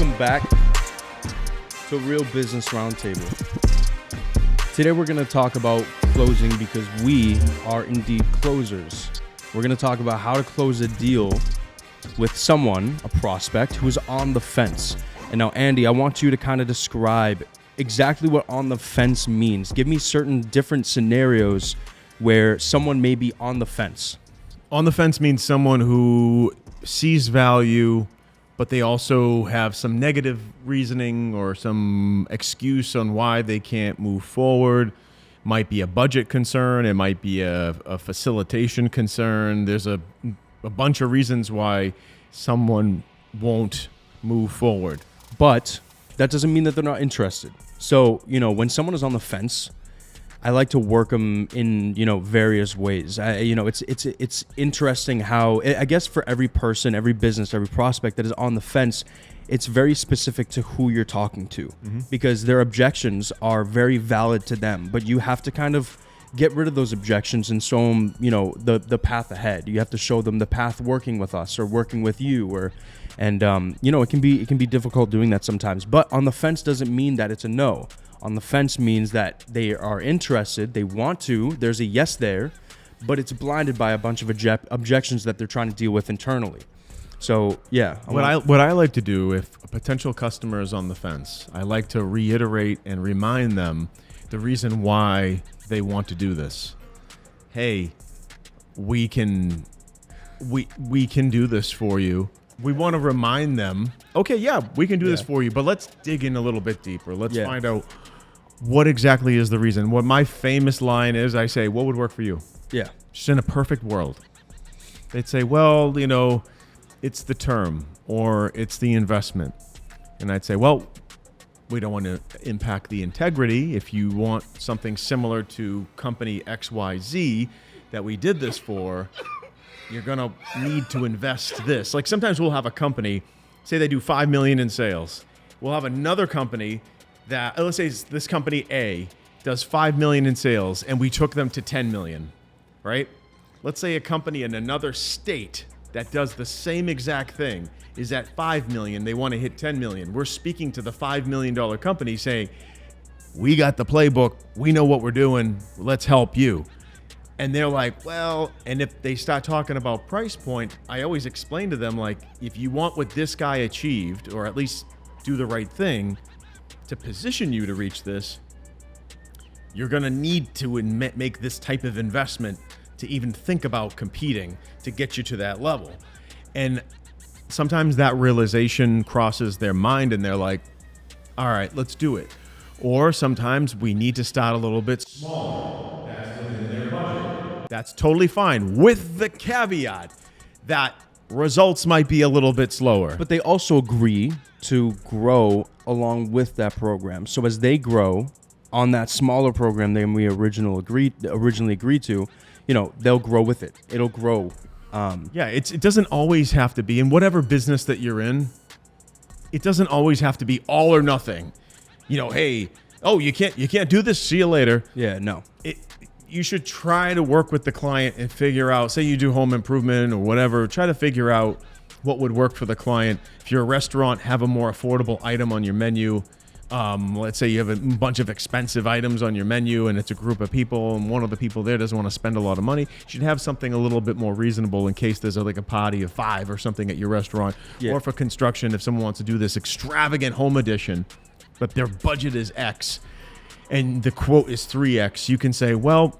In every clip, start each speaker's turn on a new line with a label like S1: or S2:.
S1: Welcome back to Real Business Roundtable. Today we're going to talk about closing because we are indeed closers. We're going to talk about how to close a deal with someone, a prospect, who is on the fence. And now, Andy, I want you to kind of describe exactly what on the fence means. Give me certain different scenarios where someone may be on the fence.
S2: On the fence means someone who sees value, but they also have some negative reasoning or some excuse on why they can't move forward. Might be a budget concern. It might be a facilitation concern. There's a bunch of reasons why someone won't move forward.
S1: But that doesn't mean that they're not interested. So, when someone is on the fence, I like to work them in, various ways. It's interesting how, I guess for every person, every business, every prospect that is on the fence, it's very specific to who you're talking to because their objections are very valid to them. But you have to kind of get rid of those objections and show them, the path ahead. You have to show them the path working with us or working with you, it can be difficult doing that sometimes. But on the fence doesn't mean that it's a no. On the fence means that they are interested, they want to, there's a yes there, but it's blinded by a bunch of objections that they're trying to deal with internally. So, yeah.
S2: What I like to do if a potential customer is on the fence, I like to reiterate and remind them the reason why they want to do this. Hey, we can do this for you. We want to remind them, okay, yeah, we can do this for you, but let's dig in a little bit deeper. Let's find out what exactly is the reason. What my famous line is, I say, what would work for you?
S1: Yeah.
S2: Just in a perfect world. They'd say, well, it's the term or it's the investment. And I'd say, well, we don't want to impact the integrity. If you want something similar to company XYZ that we did this for, you're going to need to invest this. Like sometimes we'll have a company, say they do $5 million in sales. We'll have another company that, let's say this company A does $5 million in sales and we took them to 10 million, right? Let's say a company in another state that does the same exact thing is at 5 million. They want to hit 10 million. We're speaking to the $5 million company saying, we got the playbook. We know what we're doing. Let's help you. And they're like, well, and if they start talking about price point, I always explain to them, like, if you want what this guy achieved, or at least do the right thing to position you to reach this, you're going to need to make this type of investment to even think about competing to get you to that level. And sometimes that realization crosses their mind and they're like, all right, let's do it. Or sometimes we need to start a little bit smaller. That's within their budget. That's totally fine, with the caveat that results might be a little bit slower.
S1: But they also agree to grow along with that program. So as they grow on that smaller program than we originally agreed to, they'll grow with it. It'll grow.
S2: It doesn't always have to be in whatever business that you're in. It doesn't always have to be all or nothing. Hey, you can't do this. See you later.
S1: Yeah, no.
S2: You should try to work with the client and figure out, say you do home improvement or whatever, try to figure out what would work for the client. If you're a restaurant, have a more affordable item on your menu. Let's say you have a bunch of expensive items on your menu and it's a group of people and one of the people there doesn't want to spend a lot of money. You should have something a little bit more reasonable in case there's a party of 5 or something at your restaurant. Yeah. Or for construction, if someone wants to do this extravagant home edition, but their budget is X and the quote is 3X, you can say, well,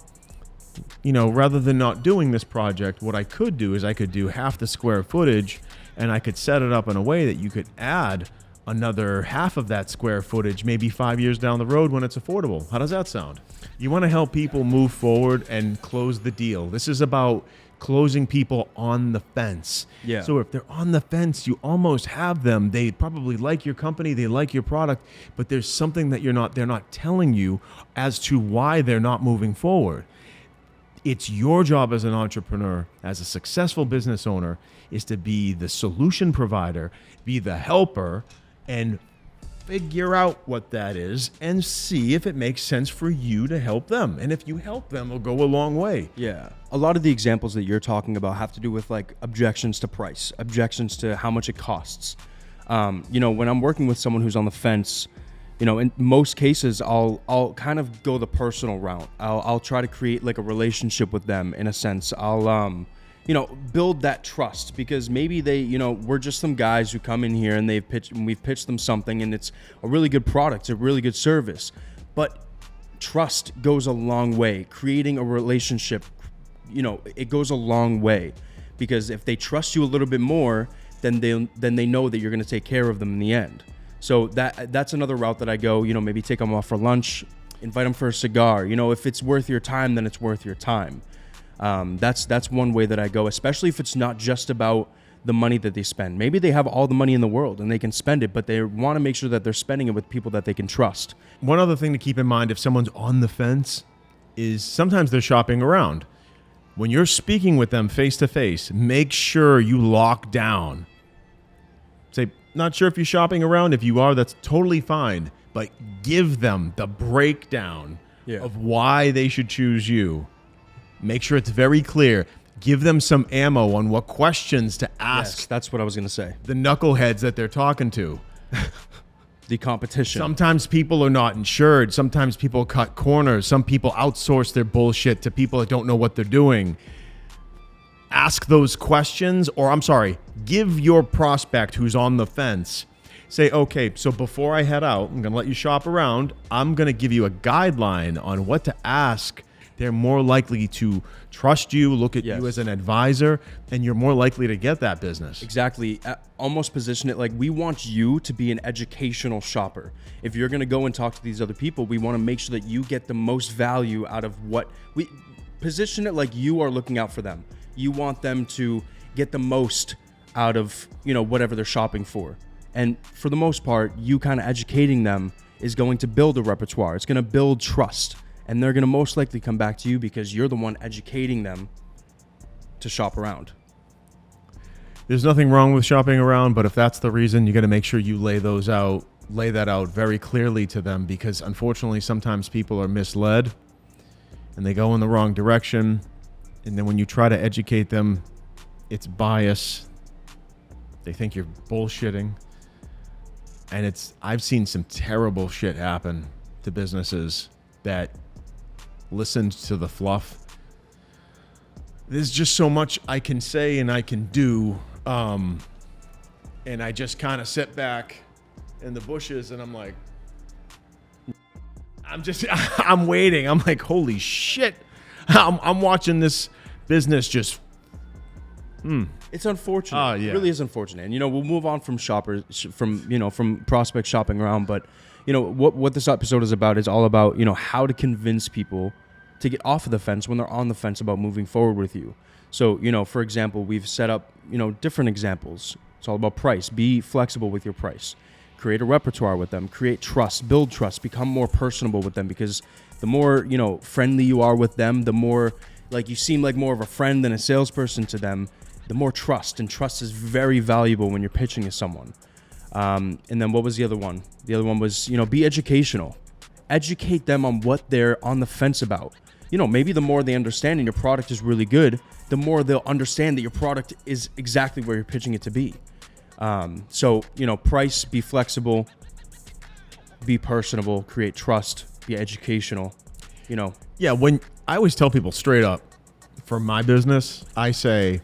S2: rather than not doing this project, what I could do is I could do half the square footage and I could set it up in a way that you could add another half of that square footage, maybe 5 years down the road when it's affordable. How does that sound? You want to help people move forward and close the deal. This is about closing people on the fence.
S1: Yeah.
S2: So if they're on the fence, you almost have them. They probably like your company, they like your product, but there's something that they're not telling you as to why they're not moving forward. It's your job as an entrepreneur, as a successful business owner, is to be the solution provider, be the helper, and figure out what that is and see if it makes sense for you to help them. And if you help them, it'll go a long way.
S1: Yeah. A lot of the examples that you're talking about have to do with like objections to price, objections to how much it costs. When I'm working with someone who's on the fence, in most cases, I'll kind of go the personal route. I'll try to create like a relationship with them in a sense. I'll build that trust, because maybe we're just some guys who come in here and we've pitched them something, and it's a really good product, a really good service. But trust goes a long way. Creating a relationship, it goes a long way, because if they trust you a little bit more, then they know that you're going to take care of them in the end. So that's another route that I go. Maybe take them off for lunch, invite them for a cigar. If it's worth your time, then it's worth your time. That's one way that I go, especially if it's not just about the money that they spend. Maybe they have all the money in the world and they can spend it, but they want to make sure that they're spending it with people that they can trust.
S2: One other thing to keep in mind if someone's on the fence is sometimes they're shopping around. When you're speaking with them face to face, make sure you lock down. Say, not sure if you're shopping around. If you are, that's totally fine. But give them the breakdown of why they should choose you. Make sure it's very clear. Give them some ammo on what questions to ask.
S1: Yes, that's what I was going to say.
S2: The knuckleheads that they're talking to.
S1: The competition.
S2: Sometimes people are not insured. Sometimes people cut corners. Some people outsource their bullshit to people that don't know what they're doing. Ask those questions, give your prospect who's on the fence, say, okay, so before I head out, I'm going to let you shop around. I'm going to give you a guideline on what to ask. They're more likely to trust you, look at you as an advisor, and you're more likely to get that business.
S1: Exactly. Almost position it like we want you to be an educational shopper. If you're going to go and talk to these other people, we want to make sure that you get the most value out of what we position it like you are looking out for them. You want them to get the most out of, whatever they're shopping for. And for the most part, you kind of educating them is going to build a repertoire. It's going to build trust. And they're going to most likely come back to you because you're the one educating them to shop around.
S2: There's nothing wrong with shopping around, but if that's the reason, you got to make sure you lay that out very clearly to them, because unfortunately, sometimes people are misled and they go in the wrong direction. And then when you try to educate them, it's bias. They think you're bullshitting. And I've seen some terrible shit happen to businesses that listened to the fluff. There's just so much I can say and I can do. And I just kind of sit back in the bushes and I'm like, I'm waiting. I'm like, holy shit. I'm watching this business just.
S1: It's unfortunate. It really is unfortunate. And we'll move on from from prospect shopping around. But what this episode is about is all about how to convince people to get off of the fence when they're on the fence about moving forward with you. So for example, we've set up different examples. It's all about price. Be flexible with your price. Create a repertoire with them. Create trust. Build trust. Become more personable with them, because the more friendly you are with them, the more like you seem like more of a friend than a salesperson to them, the more trust. And trust is very valuable when you're pitching to someone. And then what was the other one? The other one was, be educational. Educate them on what they're on the fence about. Maybe the more they understand and your product is really good, the more they'll understand that your product is exactly where you're pitching it to be. So, price, be flexible, be personable, create trust, be educational,
S2: Yeah, when I always tell people straight up, for my business, I say,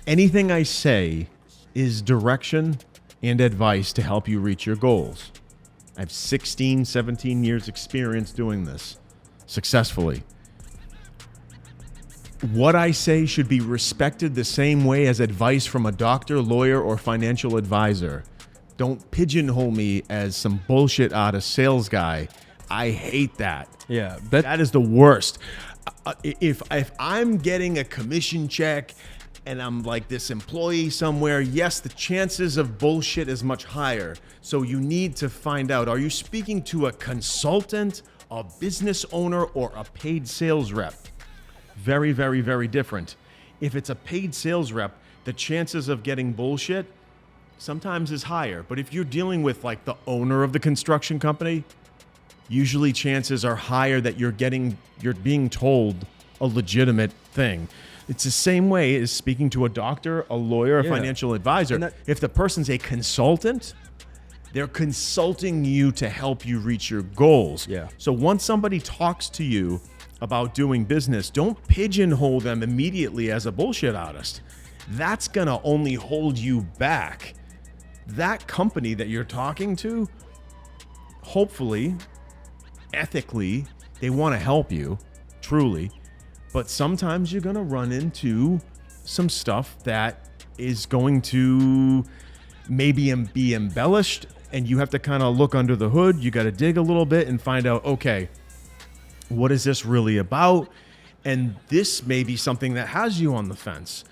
S2: anything I say is direction and advice to help you reach your goals. I have 16, 17 years experience doing this successfully. What I say should be respected the same way as advice from a doctor, lawyer, or financial advisor. Don't pigeonhole me as some bullshit out of sales guy. I hate that.
S1: Yeah,
S2: that is the worst. If I'm getting a commission check and I'm like this employee somewhere, yes, the chances of bullshit is much higher. So you need to find out, are you speaking to a consultant, a business owner, or a paid sales rep? Very, very, very different. If it's a paid sales rep, the chances of getting bullshit sometimes is higher. But if you're dealing with like the owner of the construction company, usually chances are higher that you're being told a legitimate thing. It's the same way as speaking to a doctor, a lawyer, a financial advisor. If the person's a consultant, they're consulting you to help you reach your goals.
S1: Yeah.
S2: So once somebody talks to you about doing business, don't pigeonhole them immediately as a bullshit artist. That's going to only hold you back. That company that you're talking to, hopefully, ethically, they want to help you, truly. But sometimes you're going to run into some stuff that is going to maybe be embellished, and you have to kind of look under the hood. You got to dig a little bit and find out, okay, what is this really about? And this may be something that has you on the fence.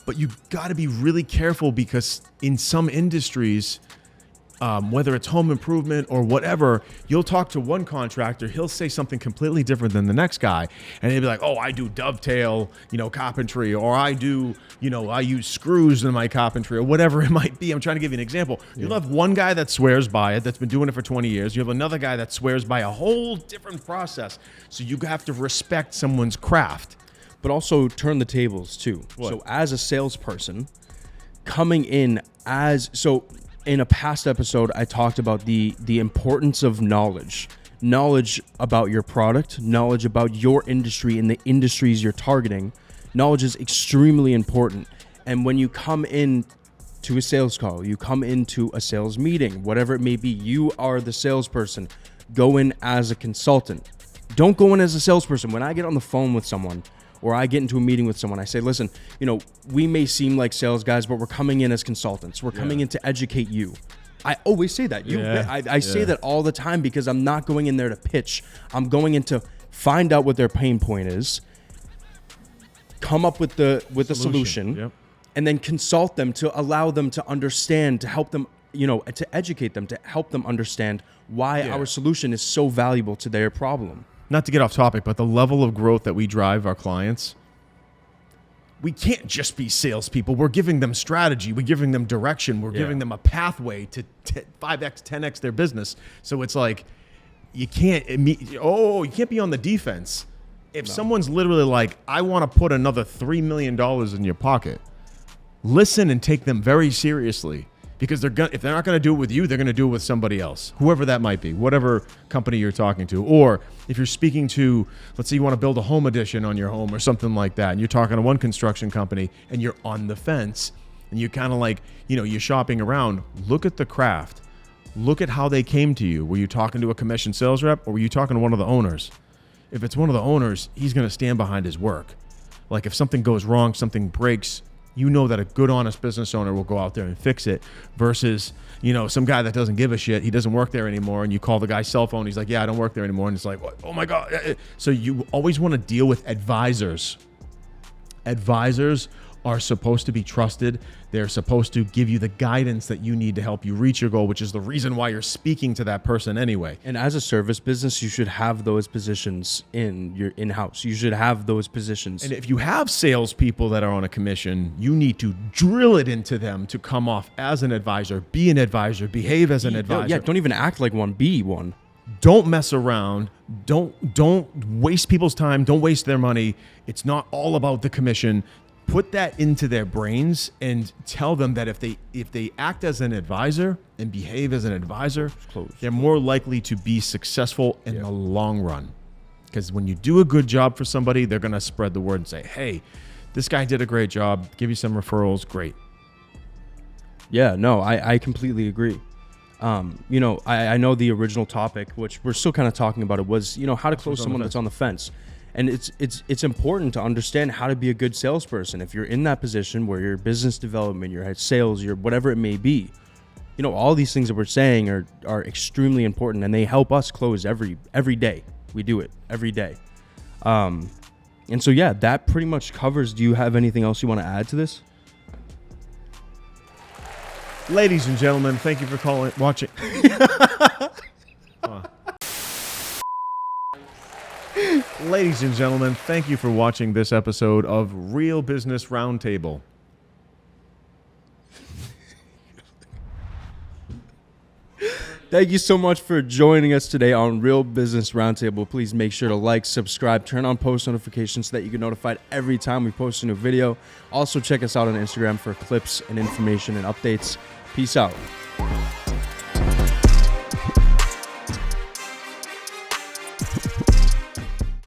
S2: But you got to be really careful, because in some industries, whether it's home improvement or whatever, you'll talk to one contractor, he'll say something completely different than the next guy. And he'll be like, oh, I do dovetail, carpentry, or I do, I use screws in my carpentry, or whatever it might be. I'm trying to give you an example. You'll have one guy that swears by it, that's been doing it for 20 years. You have another guy that swears by a whole different process. So you have to respect someone's craft.
S1: But also turn the tables too.
S2: What?
S1: So as a salesperson, coming in in a past episode, I talked about the importance of knowledge about your product, knowledge about your industry and the industries you're targeting. Knowledge is extremely important. And when you come in to a sales call, you come into a sales meeting, whatever it may be, you are the salesperson. Go in as a consultant. Don't go in as a salesperson. When I get on the phone with someone, or I get into a meeting with someone, I say, listen, we may seem like sales guys, but we're coming in as consultants. We're coming in to educate you. I always say that. I say that all the time, because I'm not going in there to pitch. I'm going in to find out what their pain point is, come up with the solution, and then consult them to allow them to understand, to help them, to educate them, to help them understand why our solution is so valuable to their problem.
S2: Not to get off topic, but the level of growth that we drive our clients, we can't just be salespeople. We're giving them strategy. We're giving them direction. We're giving them a pathway to 5x, 10x their business. So it's like, you can't be on the defense. If someone's literally like, I want to put another $3 million in your pocket, listen and take them very seriously. Because if they're not going to do it with you, they're going to do it with somebody else, whoever that might be, whatever company you're talking to. Or if you're speaking to, let's say you want to build a home addition on your home or something like that, and you're talking to one construction company and you're on the fence, and you're kind of like, you're shopping around, look at the craft. Look at how they came to you. Were you talking to a commission sales rep, or were you talking to one of the owners? If it's one of the owners, he's going to stand behind his work. Like if something goes wrong, something breaks, that a good, honest business owner will go out there and fix it, versus, some guy that doesn't give a shit. He doesn't work there anymore. And you call the guy's cell phone. He's like, yeah, I don't work there anymore. And it's like, what? Oh my God. So you always want to deal with advisors. Advisors are supposed to be trusted. They're supposed to give you the guidance that you need to help you reach your goal, which is the reason why you're speaking to that person anyway.
S1: And as a service business, you should have those positions in your in-house. You should have those positions.
S2: And if you have salespeople that are on a commission, you need to drill it into them to come off as an advisor, be an advisor, behave as an advisor.
S1: Yeah, don't even act like one, be one.
S2: Don't mess around. Don't waste people's time. Don't waste their money. It's not all about the commission. Put that into their brains and tell them that if they act as an advisor and behave as an advisor, they're more likely to be successful in the long run. Because when you do a good job for somebody, they're going to spread the word and say, hey, this guy did a great job. Give you some referrals. Great.
S1: Yeah, no, I completely agree. I know the original topic, which we're still kind of talking about, it was, how to close someone that's on the fence. And it's important to understand how to be a good salesperson. If you're in that position where you're business development, you're at sales, you're whatever it may be, all these things that we're saying are extremely important, and they help us close every day. We do it every day. And so, yeah, that pretty much covers. Do you have anything else you want to add to this?
S2: Ladies and gentlemen, thank you for watching. Ladies and gentlemen, thank you for watching this episode of Real Business Roundtable.
S1: Thank you so much for joining us today on Real Business Roundtable. Please make sure to like, subscribe, turn on post notifications so that you get notified every time we post a new video. Also, check us out on Instagram for clips and information and updates. Peace out.